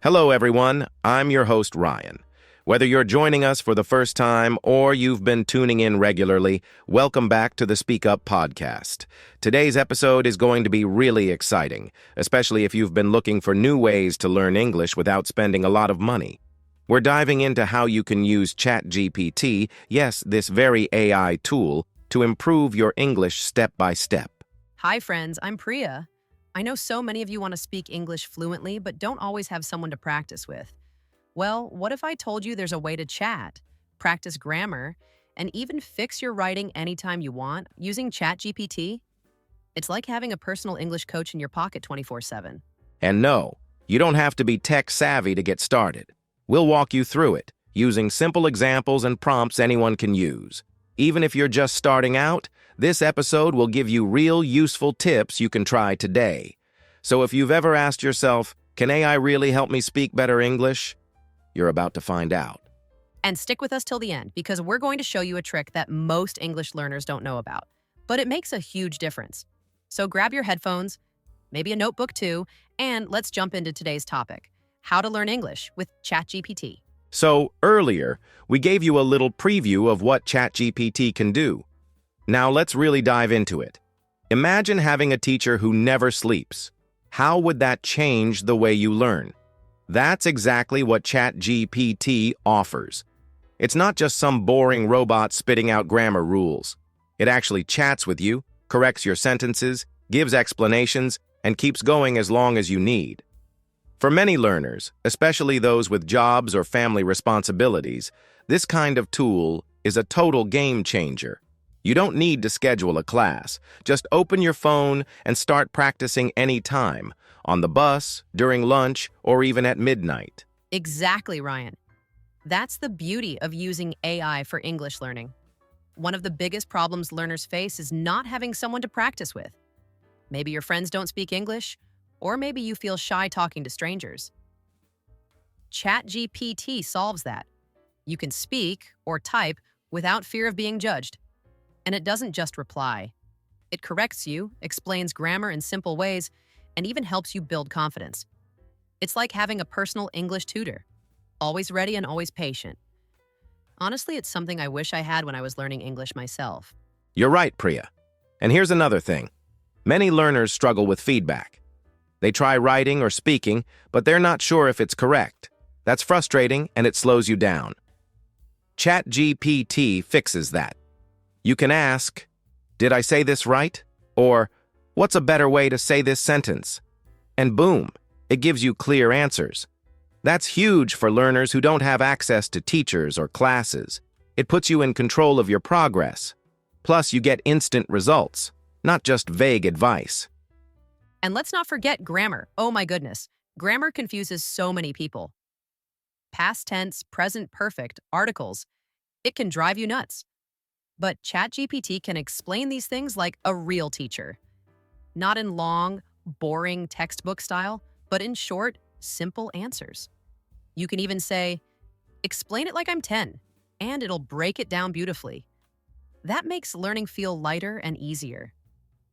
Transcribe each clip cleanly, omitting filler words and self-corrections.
Hello, everyone. I'm your host, Ryan. Whether you're joining us for the first time or you've been tuning in regularly, welcome back to the Speak Up podcast. Today's episode is going to be really exciting, especially if you've been looking for new ways to learn English without spending a lot of money. We're diving into how you can use ChatGPT, yes, this very AI tool, to improve your English step by step. Hi, friends. I'm Priya. I know so many of you want to speak English fluently, but don't always have someone to practice with. Well, what if I told you there's a way to chat, practice grammar, and even fix your writing anytime you want using ChatGPT? It's like having a personal English coach in your pocket 24/7. And no, you don't have to be tech savvy to get started. We'll walk you through it, using simple examples and prompts anyone can use. Even if you're just starting out, this episode will give you real useful tips you can try today. So if you've ever asked yourself, can AI really help me speak better English? You're about to find out. And stick with us till the end, because we're going to show you a trick that most English learners don't know about. But it makes a huge difference. So grab your headphones, maybe a notebook too, and let's jump into today's topic, how to learn English with ChatGPT. So earlier, we gave you a little preview of what ChatGPT can do. Now let's really dive into it. Imagine having a teacher who never sleeps. How would that change the way you learn? That's exactly what ChatGPT offers. It's not just some boring robot spitting out grammar rules. It actually chats with you, corrects your sentences, gives explanations, and keeps going as long as you need. For many learners, especially those with jobs or family responsibilities, this kind of tool is a total game changer. You don't need to schedule a class. Just open your phone and start practicing anytime, on the bus, during lunch, or even at midnight. Exactly, Ryan. That's the beauty of using AI for English learning. One of the biggest problems learners face is not having someone to practice with. Maybe your friends don't speak English, or maybe you feel shy talking to strangers. ChatGPT solves that. You can speak or type without fear of being judged. And it doesn't just reply. It corrects you, explains grammar in simple ways, and even helps you build confidence. It's like having a personal English tutor, always ready and always patient. Honestly, it's something I wish I had when I was learning English myself. You're right, Priya. And here's another thing. Many learners struggle with feedback. They try writing or speaking, but they're not sure if it's correct. That's frustrating, and it slows you down. ChatGPT fixes that. You can ask, did I say this right? Or, what's a better way to say this sentence? And boom, it gives you clear answers. That's huge for learners who don't have access to teachers or classes. It puts you in control of your progress. Plus, you get instant results, not just vague advice. And let's not forget grammar. Oh my goodness, grammar confuses so many people. Past tense, present perfect, articles, it can drive you nuts. But ChatGPT can explain these things like a real teacher. Not in long, boring textbook style, but in short, simple answers. You can even say, explain it like I'm 10, and it'll break it down beautifully. That makes learning feel lighter and easier.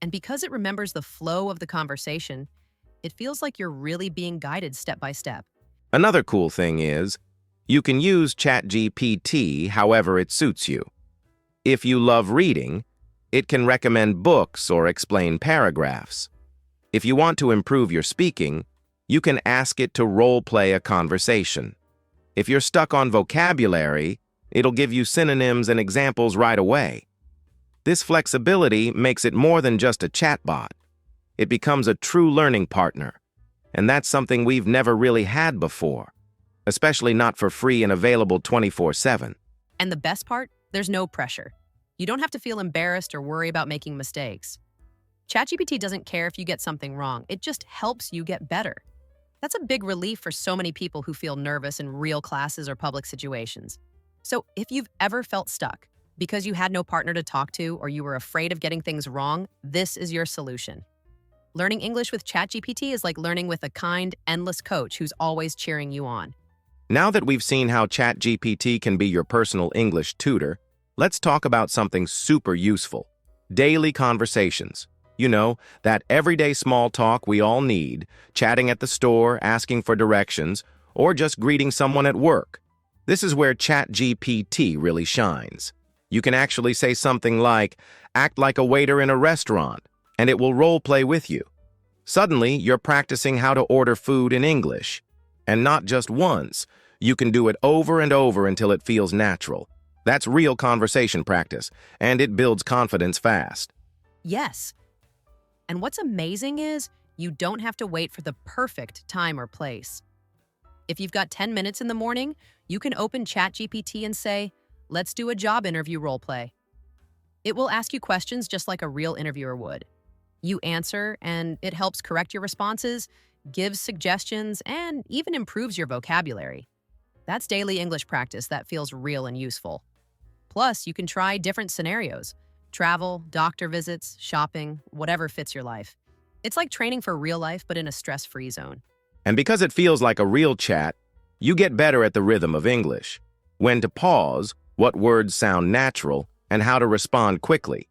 And because it remembers the flow of the conversation, it feels like you're really being guided step by step. Another cool thing is, you can use ChatGPT however it suits you. If you love reading, it can recommend books or explain paragraphs. If you want to improve your speaking, you can ask it to role-play a conversation. If you're stuck on vocabulary, it'll give you synonyms and examples right away. This flexibility makes it more than just a chatbot. It becomes a true learning partner, and that's something we've never really had before, especially not for free and available 24/7. And the best part? There's no pressure. You don't have to feel embarrassed or worry about making mistakes. ChatGPT doesn't care if you get something wrong. It just helps you get better. That's a big relief for so many people who feel nervous in real classes or public situations. So if you've ever felt stuck because you had no partner to talk to or you were afraid of getting things wrong, this is your solution. Learning English with ChatGPT is like learning with a kind, endless coach who's always cheering you on. Now that we've seen how ChatGPT can be your personal English tutor, let's talk about something super useful: daily conversations. You know, that everyday small talk we all need, chatting at the store, asking for directions, or just greeting someone at work. This is where ChatGPT really shines. You can actually say something like, act like a waiter in a restaurant, and it will role play with you. Suddenly, you're practicing how to order food in English. And not just once. You can do it over and over until it feels natural. That's real conversation practice, and it builds confidence fast. Yes. And what's amazing is you don't have to wait for the perfect time or place. If you've got 10 minutes in the morning, you can open ChatGPT and say, let's do a job interview role play. It will ask you questions just like a real interviewer would. You answer, and it helps correct your responses, gives suggestions, and even improves your vocabulary. That's daily English practice that feels real and useful. Plus, you can try different scenarios: travel, doctor visits, shopping, whatever fits your life. It's like training for real life, but in a stress-free zone. And because it feels like a real chat, you get better at the rhythm of English. When to pause, what words sound natural, and how to respond quickly.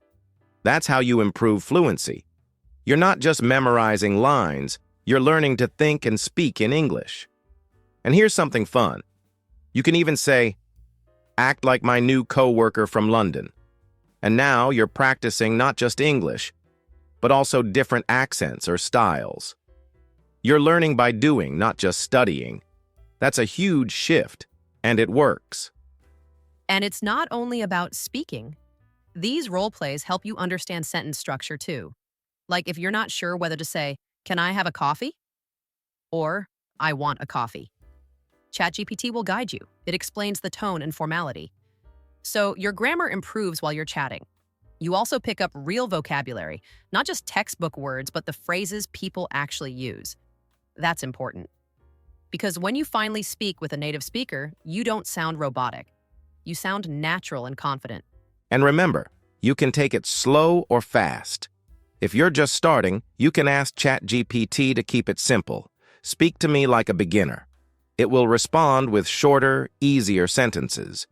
That's how you improve fluency. You're not just memorizing lines, you're learning to think and speak in English. And here's something fun. You can even say, act like my new coworker from London. And now you're practicing not just English, but also different accents or styles. You're learning by doing, not just studying. That's a huge shift, and it works. And it's not only about speaking. These role plays help you understand sentence structure too. Like if you're not sure whether to say, can I have a coffee? Or, I want a coffee. ChatGPT will guide you. It explains the tone and formality. So your grammar improves while you're chatting. You also pick up real vocabulary, not just textbook words, but the phrases people actually use. That's important. Because when you finally speak with a native speaker, you don't sound robotic. You sound natural and confident. And remember, you can take it slow or fast. If you're just starting, you can ask ChatGPT to keep it simple. Speak to me like a beginner. It will respond with shorter, easier sentences.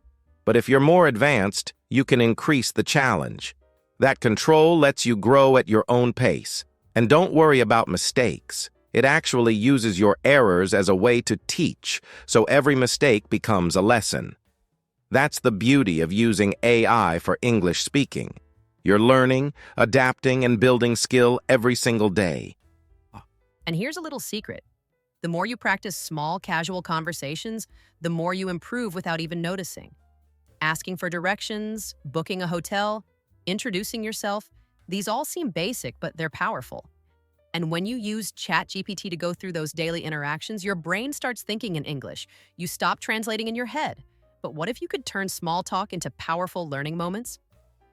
But if you're more advanced, you can increase the challenge. That control lets you grow at your own pace. And don't worry about mistakes. It actually uses your errors as a way to teach, so every mistake becomes a lesson. That's the beauty of using AI for English speaking. You're learning, adapting, and building skill every single day. And here's a little secret. The more you practice small, casual conversations, the more you improve without even noticing. Asking for directions, booking a hotel, introducing yourself, these all seem basic, but they're powerful. And when you use ChatGPT to go through those daily interactions, your brain starts thinking in English. You stop translating in your head. But what if you could turn small talk into powerful learning moments?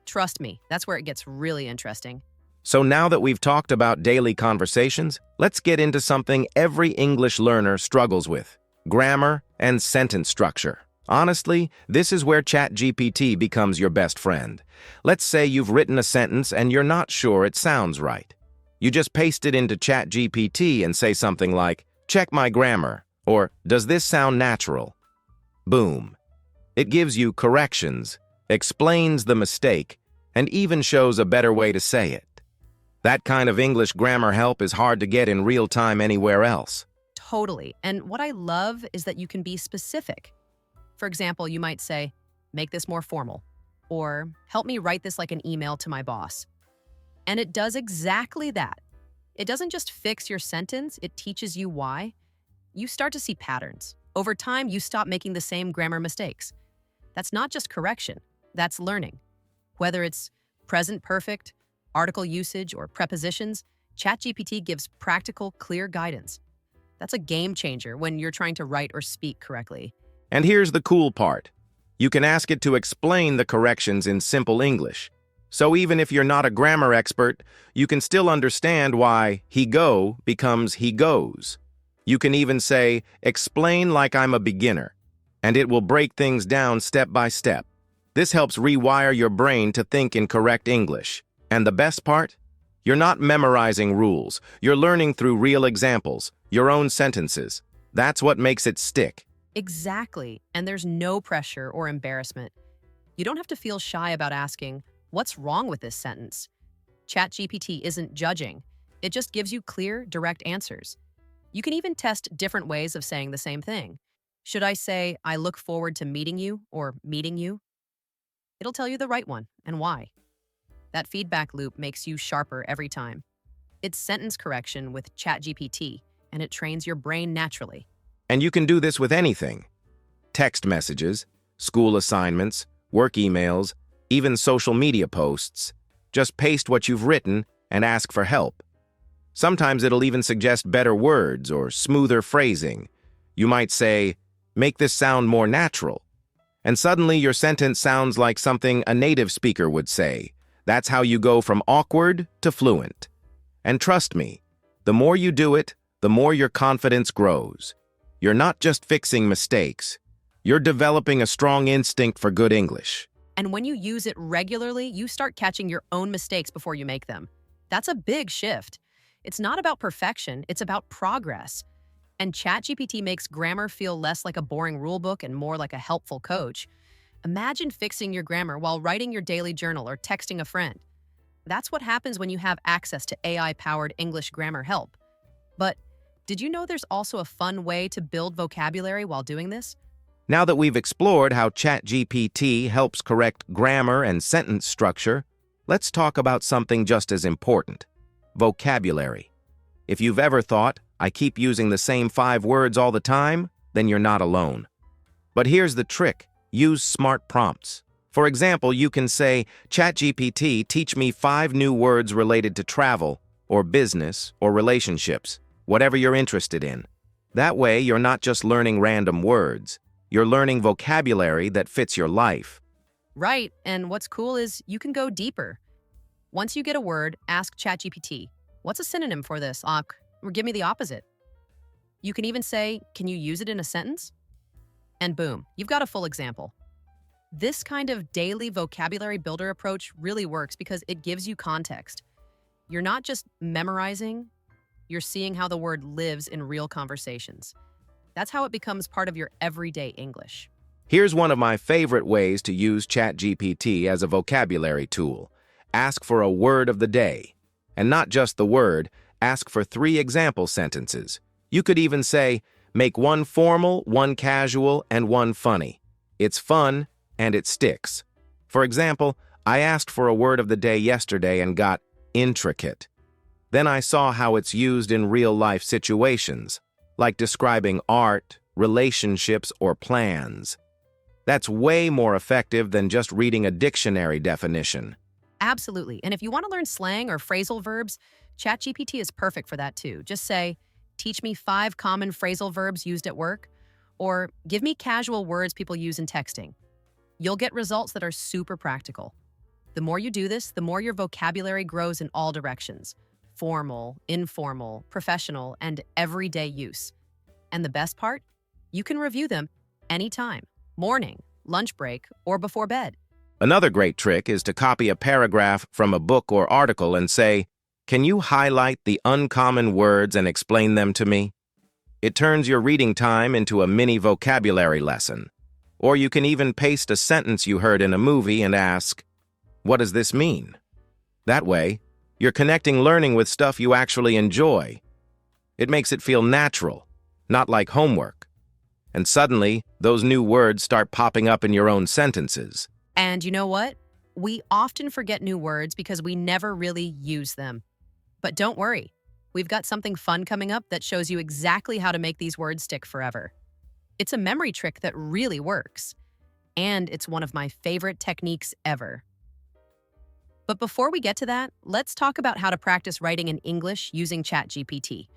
Trust me, that's where it gets really interesting. So now that we've talked about daily conversations, let's get into something every English learner struggles with: grammar and sentence structure. Honestly, this is where ChatGPT becomes your best friend. Let's say you've written a sentence and you're not sure it sounds right. You just paste it into ChatGPT and say something like, check my grammar, or does this sound natural? Boom. It gives you corrections, explains the mistake, and even shows a better way to say it. That kind of English grammar help is hard to get in real time anywhere else. Totally. And what I love is that you can be specific. For example, you might say, make this more formal, or help me write this like an email to my boss. And it does exactly that. It doesn't just fix your sentence, it teaches you why. You start to see patterns. Over time, you stop making the same grammar mistakes. That's not just correction, that's learning. Whether it's present perfect, article usage, or prepositions, ChatGPT gives practical, clear guidance. That's a game changer when you're trying to write or speak correctly. And here's the cool part. You can ask it to explain the corrections in simple English. So even if you're not a grammar expert, you can still understand why he go becomes he goes. You can even say, explain like I'm a beginner, and it will break things down step by step. This helps rewire your brain to think in correct English. And the best part? You're not memorizing rules. You're learning through real examples, your own sentences. That's what makes it stick. Exactly. And there's no pressure or embarrassment. You don't have to feel shy about asking, what's wrong with this sentence? ChatGPT isn't judging. It just gives you clear, direct answers. You can even test different ways of saying the same thing. Should I say, I look forward to meeting you or meeting you? It'll tell you the right one and why. That feedback loop makes you sharper every time. It's sentence correction with ChatGPT, and it trains your brain naturally. And you can do this with anything. Text messages, school assignments, work emails, even social media posts. Just paste what you've written and ask for help. Sometimes it'll even suggest better words or smoother phrasing. You might say, make this sound more natural. And suddenly your sentence sounds like something a native speaker would say. That's how you go from awkward to fluent. And trust me, the more you do it, the more your confidence grows. You're not just fixing mistakes. You're developing a strong instinct for good English. And when you use it regularly, you start catching your own mistakes before you make them. That's a big shift. It's not about perfection, it's about progress. And ChatGPT makes grammar feel less like a boring rulebook and more like a helpful coach. Imagine fixing your grammar while writing your daily journal or texting a friend. That's what happens when you have access to AI-powered English grammar help. But did you know there's also a fun way to build vocabulary while doing this? Now that we've explored how ChatGPT helps correct grammar and sentence structure, let's talk about something just as important: vocabulary. If you've ever thought, I keep using the same 5 words all the time, then you're not alone. But here's the trick: use smart prompts. For example, you can say, ChatGPT, teach me 5 new words related to travel, or business, or relationships, whatever you're interested in. That way, you're not just learning random words. You're learning vocabulary that fits your life. Right, and what's cool is you can go deeper. Once you get a word, ask ChatGPT, what's a synonym for this? Or give me the opposite. You can even say, can you use it in a sentence? And boom, you've got a full example. This kind of daily vocabulary builder approach really works because it gives you context. You're not just memorizing, you're seeing how the word lives in real conversations. That's how it becomes part of your everyday English. Here's one of my favorite ways to use ChatGPT as a vocabulary tool. Ask for a word of the day. And not just the word, ask for 3 example sentences. You could even say, make 1 formal, 1 casual, and 1 funny. It's fun, and it sticks. For example, I asked for a word of the day yesterday and got intricate. Then I saw how it's used in real-life situations, like describing art, relationships, or plans. That's way more effective than just reading a dictionary definition. Absolutely. And if you want to learn slang or phrasal verbs, ChatGPT is perfect for that too. Just say, teach me 5 common phrasal verbs used at work, or give me casual words people use in texting. You'll get results that are super practical. The more you do this, the more your vocabulary grows in all directions: formal, informal, professional, and everyday use. And the best part? You can review them anytime, morning, lunch break, or before bed. Another great trick is to copy a paragraph from a book or article and say, can you highlight the uncommon words and explain them to me? It turns your reading time into a mini vocabulary lesson. Or you can even paste a sentence you heard in a movie and ask, what does this mean? That way, you're connecting learning with stuff you actually enjoy. It makes it feel natural, not like homework. And suddenly, those new words start popping up in your own sentences. And you know what? We often forget new words because we never really use them. But don't worry, we've got something fun coming up that shows you exactly how to make these words stick forever. It's a memory trick that really works. And it's one of my favorite techniques ever. But before we get to that, let's talk about how to practice writing in English using ChatGPT.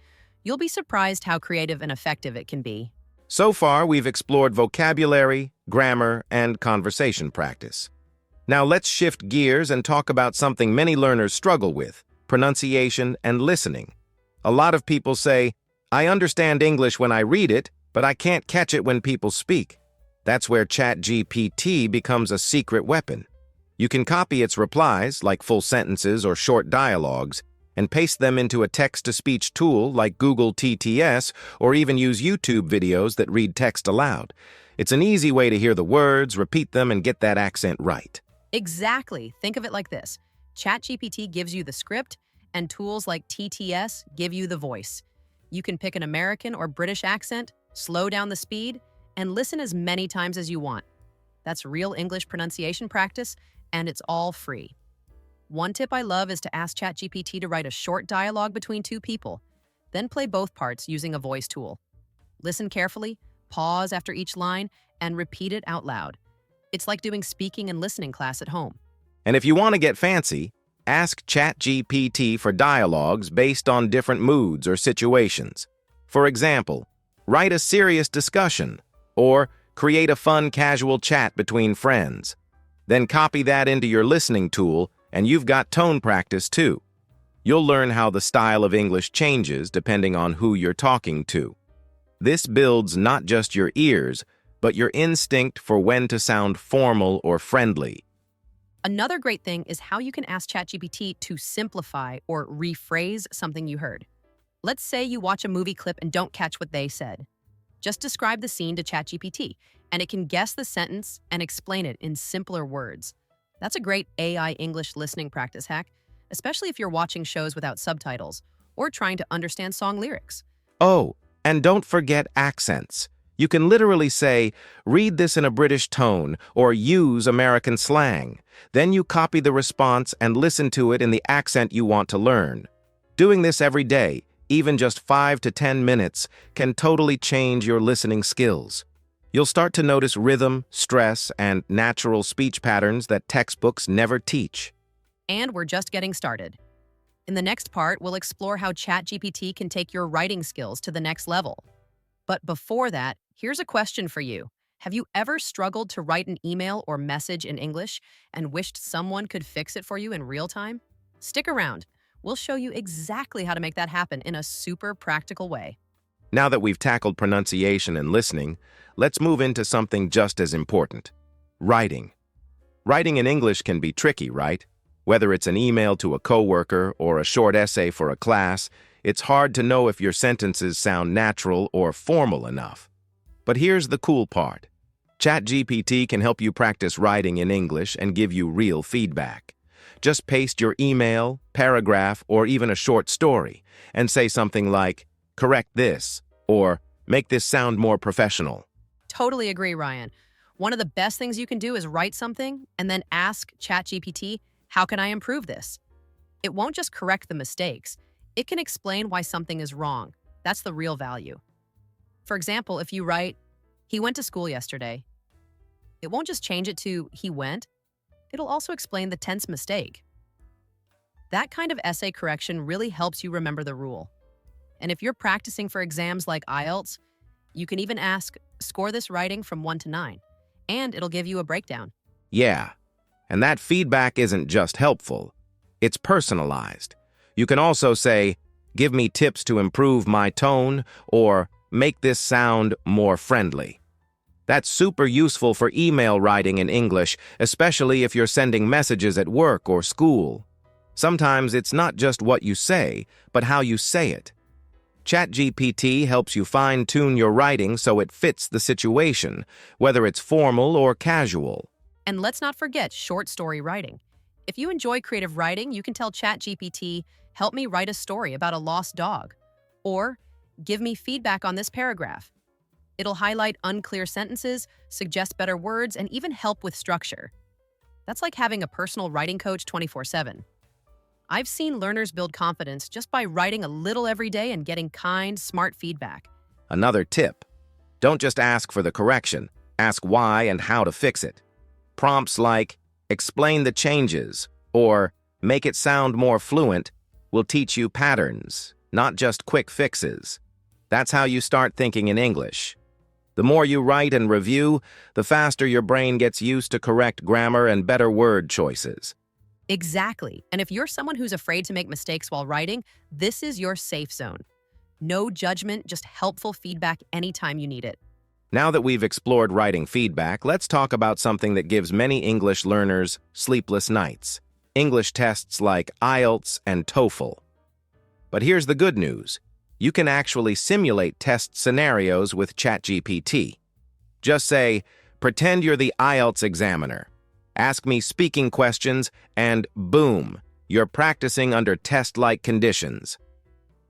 You'll be surprised how creative and effective it can be. So far, we've explored vocabulary, grammar, and conversation practice. Now let's shift gears and talk about something many learners struggle with: pronunciation and listening. A lot of people say, I understand English when I read it, but I can't catch it when people speak. That's where ChatGPT becomes a secret weapon. You can copy its replies, like full sentences or short dialogues, and paste them into a text-to-speech tool like Google TTS, or even use YouTube videos that read text aloud. It's an easy way to hear the words, repeat them, and get that accent right. Exactly. Think of it like this. ChatGPT gives you the script, and tools like TTS give you the voice. You can pick an American or British accent, slow down the speed, and listen as many times as you want. That's real English pronunciation practice, and it's all free. One tip I love is to ask ChatGPT to write a short dialogue between two people, then play both parts using a voice tool. Listen carefully, pause after each line, and repeat it out loud. It's like doing speaking and listening class at home. And if you want to get fancy, ask ChatGPT for dialogues based on different moods or situations. For example, write a serious discussion, or create a fun casual chat between friends. Then copy that into your listening tool, and you've got tone practice too. You'll learn how the style of English changes depending on who you're talking to. This builds not just your ears, but your instinct for when to sound formal or friendly. Another great thing is how you can ask ChatGPT to simplify or rephrase something you heard. Let's say you watch a movie clip and don't catch what they said. Just describe the scene to ChatGPT, and it can guess the sentence and explain it in simpler words. That's a great AI English listening practice hack, especially if you're watching shows without subtitles or trying to understand song lyrics. Oh, and don't forget accents. You can literally say, read this in a British tone, or use American slang. Then you copy the response and listen to it in the accent you want to learn. Doing this every day, even just 5 to 10 minutes, can totally change your listening skills. You'll start to notice rhythm, stress, and natural speech patterns that textbooks never teach. And we're just getting started. In the next part, we'll explore how ChatGPT can take your writing skills to the next level. But before that, here's a question for you. Have you ever struggled to write an email or message in English and wished someone could fix it for you in real time? Stick around. We'll show you exactly how to make that happen in a super practical way. Now that we've tackled pronunciation and listening, let's move into something just as important: writing. Writing in English can be tricky, right? Whether it's an email to a coworker or a short essay for a class, it's hard to know if your sentences sound natural or formal enough. But here's the cool part. ChatGPT can help you practice writing in English and give you real feedback. Just paste your email, paragraph, or even a short story and say something like, correct this, or make this sound more professional. Totally agree, Ryan. One of the best things you can do is write something and then ask ChatGPT, how can I improve this? It won't just correct the mistakes. It can explain why something is wrong. That's the real value. For example, if you write, he went to school yesterday, it won't just change it to he went. It'll also explain the tense mistake. That kind of essay correction really helps you remember the rule. And if you're practicing for exams like IELTS, you can even ask, score this writing from 1 to 9, and it'll give you a breakdown. Yeah, and that feedback isn't just helpful, it's personalized. You can also say, give me tips to improve my tone, or make this sound more friendly. That's super useful for email writing in English, especially if you're sending messages at work or school. Sometimes it's not just what you say, but how you say it. ChatGPT helps you fine-tune your writing so it fits the situation, whether it's formal or casual. And let's not forget short story writing. If you enjoy creative writing, you can tell ChatGPT, help me write a story about a lost dog, or give me feedback on this paragraph. It'll highlight unclear sentences, suggest better words, and even help with structure. That's like having a personal writing coach 24/7. I've seen learners build confidence just by writing a little every day and getting kind, smart feedback. Another tip: don't just ask for the correction, ask why and how to fix it. Prompts like, explain the changes, or make it sound more fluent will teach you patterns, not just quick fixes. That's how you start thinking in English. The more you write and review, the faster your brain gets used to correct grammar and better word choices. Exactly. And if you're someone who's afraid to make mistakes while writing, this is your safe zone. No judgment, just helpful feedback anytime you need it. Now that we've explored writing feedback, let's talk about something that gives many English learners sleepless nights: English tests like IELTS and TOEFL. But here's the good news. You can actually simulate test scenarios with ChatGPT. Just say, pretend you're the IELTS examiner. Ask me speaking questions, and boom, you're practicing under test-like conditions.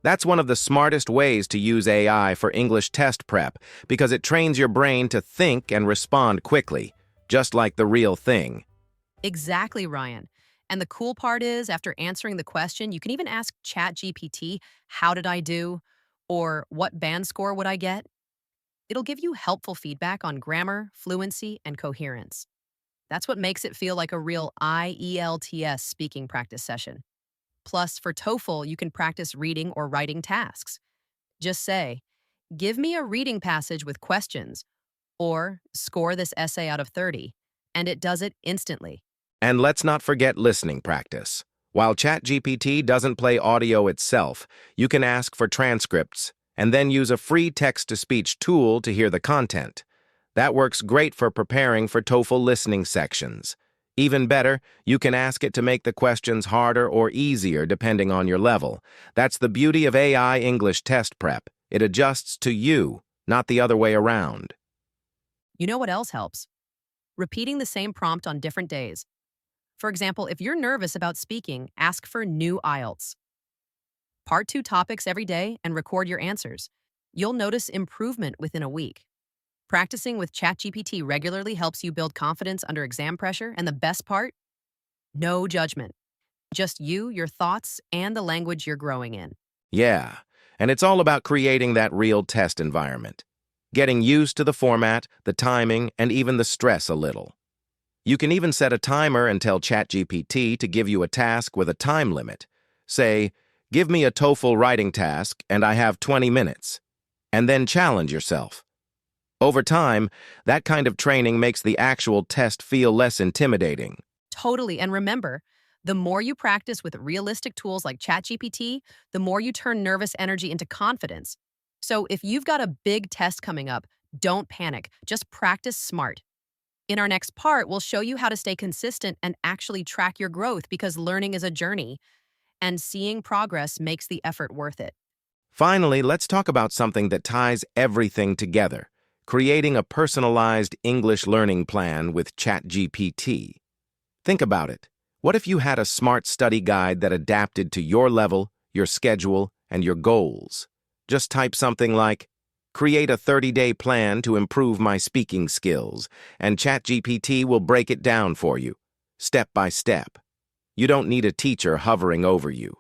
That's one of the smartest ways to use AI for English test prep because it trains your brain to think and respond quickly, just like the real thing. Exactly, Ryan. And the cool part is, after answering the question, you can even ask ChatGPT, how did I do? Or what band score would I get? It'll give you helpful feedback on grammar, fluency, and coherence. That's what makes it feel like a real IELTS speaking practice session. Plus, for TOEFL, you can practice reading or writing tasks. Just say, give me a reading passage with questions, or score this essay out of 30, and it does it instantly. And let's not forget listening practice. While ChatGPT doesn't play audio itself, you can ask for transcripts and then use a free text-to-speech tool to hear the content. That works great for preparing for TOEFL listening sections. Even better, you can ask it to make the questions harder or easier depending on your level. That's the beauty of AI English test prep. It adjusts to you, not the other way around. You know what else helps? Repeating the same prompt on different days. For example, if you're nervous about speaking, ask for new IELTS. Part 2 topics every day and record your answers. You'll notice improvement within a week. Practicing with ChatGPT regularly helps you build confidence under exam pressure, and the best part? No judgment. Just you, your thoughts, and the language you're growing in. Yeah, and it's all about creating that real test environment. Getting used to the format, the timing, and even the stress a little. You can even set a timer and tell ChatGPT to give you a task with a time limit. Say, give me a TOEFL writing task and I have 20 minutes. And then challenge yourself. Over time, that kind of training makes the actual test feel less intimidating. Totally. And remember, the more you practice with realistic tools like ChatGPT, the more you turn nervous energy into confidence. So if you've got a big test coming up, don't panic. Just practice smart. In our next part, we'll show you how to stay consistent and actually track your growth because learning is a journey, and seeing progress makes the effort worth it. Finally, let's talk about something that ties everything together, creating a personalized English learning plan with ChatGPT. Think about it. What if you had a smart study guide that adapted to your level, your schedule, and your goals? Just type something like, create a 30-day plan to improve my speaking skills, and ChatGPT will break it down for you, step by step. You don't need a teacher hovering over you.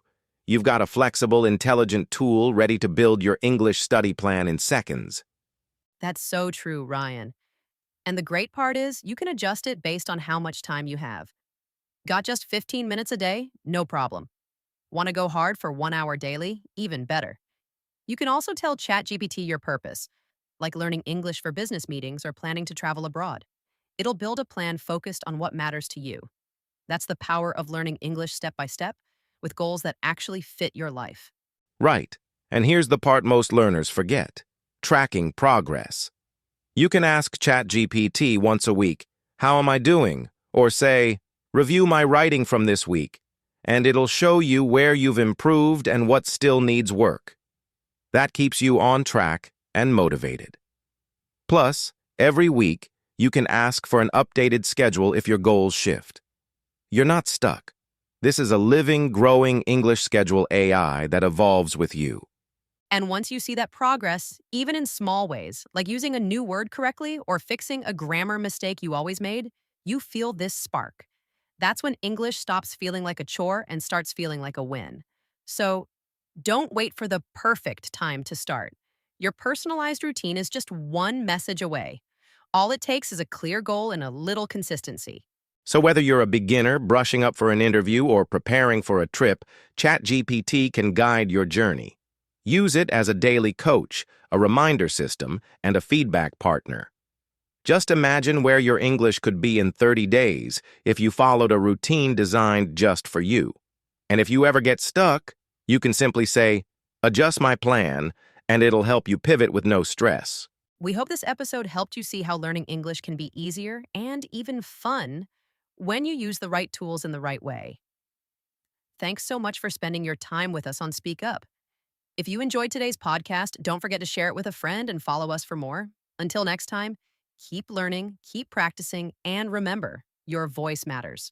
You've got a flexible, intelligent tool ready to build your English study plan in seconds. That's so true, Ryan. And the great part is you can adjust it based on how much time you have. Got just 15 minutes a day? No problem. Want to go hard for 1 hour daily? Even better. You can also tell ChatGPT your purpose, like learning English for business meetings or planning to travel abroad. It'll build a plan focused on what matters to you. That's the power of learning English step by step with goals that actually fit your life. Right. And here's the part most learners forget. Tracking progress. You can ask ChatGPT once a week, how am I doing? Or say, review my writing from this week, and it'll show you where you've improved and what still needs work. That keeps you on track and motivated. Plus, every week, you can ask for an updated schedule if your goals shift. You're not stuck. This is a living, growing English schedule AI that evolves with you. And once you see that progress, even in small ways, like using a new word correctly or fixing a grammar mistake you always made, you feel this spark. That's when English stops feeling like a chore and starts feeling like a win. So don't wait for the perfect time to start. Your personalized routine is just one message away. All it takes is a clear goal and a little consistency. So whether you're a beginner, brushing up for an interview, or preparing for a trip, ChatGPT can guide your journey. Use it as a daily coach, a reminder system, and a feedback partner. Just imagine where your English could be in 30 days if you followed a routine designed just for you. And if you ever get stuck, you can simply say, adjust my plan, and it'll help you pivot with no stress. We hope this episode helped you see how learning English can be easier and even fun when you use the right tools in the right way. Thanks so much for spending your time with us on Speak Up. If you enjoyed today's podcast, don't forget to share it with a friend and follow us for more. Until next time, keep learning, keep practicing, and remember, your voice matters.